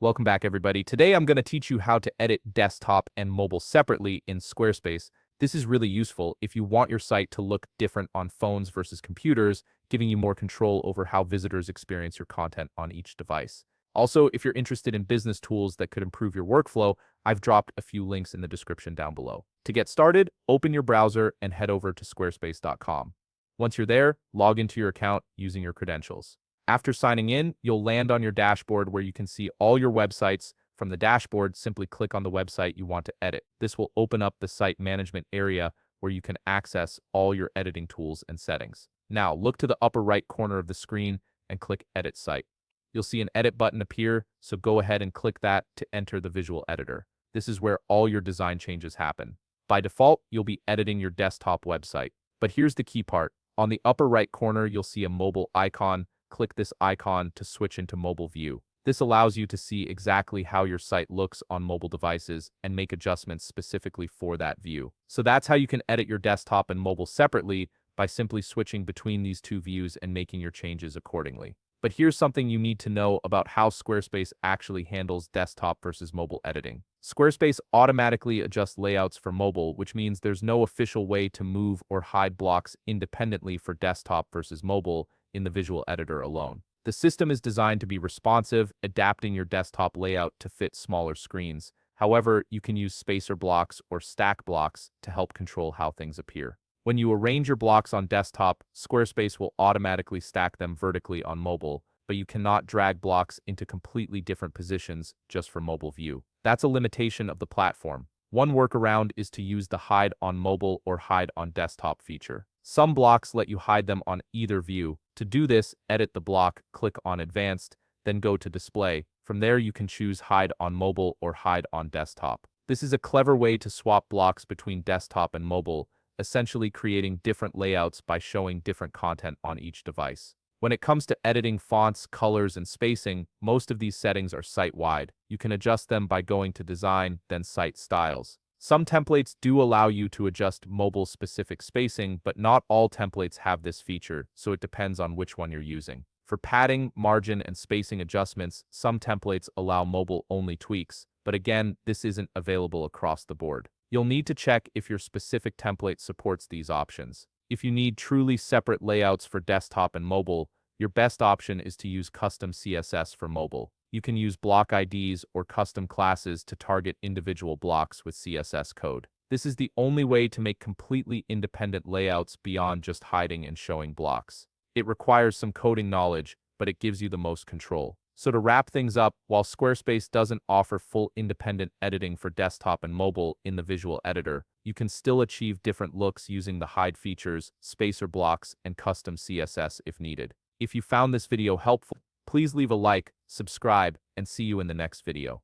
Welcome back, everybody. Today I'm going to teach you how to edit desktop and mobile separately in Squarespace. This is really useful if you want your site to look different on phones versus computers, giving you more control over how visitors experience your content on each device. Also, if you're interested in business tools that could improve your workflow, I've dropped a few links in the description down below. To get started, open your browser and head over to squarespace.com. Once you're there, log into your account using your credentials. After signing in, you'll land on your dashboard where you can see all your websites. From the dashboard, simply click on the website you want to edit. This will open up the site management area where you can access all your editing tools and settings. Now, look to the upper right corner of the screen and click Edit Site. You'll see an edit button appear, so go ahead and click that to enter the visual editor. This is where all your design changes happen. By default, you'll be editing your desktop website. But here's the key part. On the upper right corner, you'll see a mobile icon. Click this icon to switch into mobile view. This allows you to see exactly how your site looks on mobile devices and make adjustments specifically for that view. So that's how you can edit your desktop and mobile separately by simply switching between these two views and making your changes accordingly. But here's something you need to know about how Squarespace actually handles desktop versus mobile editing. Squarespace automatically adjusts layouts for mobile, which means there's no official way to move or hide blocks independently for desktop versus mobile in the visual editor alone. The system is designed to be responsive, adapting your desktop layout to fit smaller screens. However, you can use spacer blocks or stack blocks to help control how things appear. When you arrange your blocks on desktop, Squarespace will automatically stack them vertically on mobile, but you cannot drag blocks into completely different positions just for mobile view. That's a limitation of the platform. One workaround is to use the Hide on Mobile or Hide on Desktop feature. Some blocks let you hide them on either view. To do this, edit the block, click on Advanced, then go to Display. From there, you can choose Hide on Mobile or Hide on Desktop. This is a clever way to swap blocks between desktop and mobile, essentially creating different layouts by showing different content on each device. When it comes to editing fonts, colors, and spacing, most of these settings are site-wide. You can adjust them by going to Design, then Site Styles. Some templates do allow you to adjust mobile-specific spacing, but not all templates have this feature, so it depends on which one you're using. For padding, margin, and spacing adjustments, some templates allow mobile-only tweaks, but again, this isn't available across the board. You'll need to check if your specific template supports these options. If you need truly separate layouts for desktop and mobile, your best option is to use custom CSS for mobile. You can use block IDs or custom classes to target individual blocks with CSS code. This is the only way to make completely independent layouts beyond just hiding and showing blocks. It requires some coding knowledge, but it gives you the most control. So to wrap things up, while Squarespace doesn't offer full independent editing for desktop and mobile in the visual editor, you can still achieve different looks using the hide features, spacer blocks, and custom CSS if needed. If you found this video helpful, please leave a like, subscribe, and see you in the next video.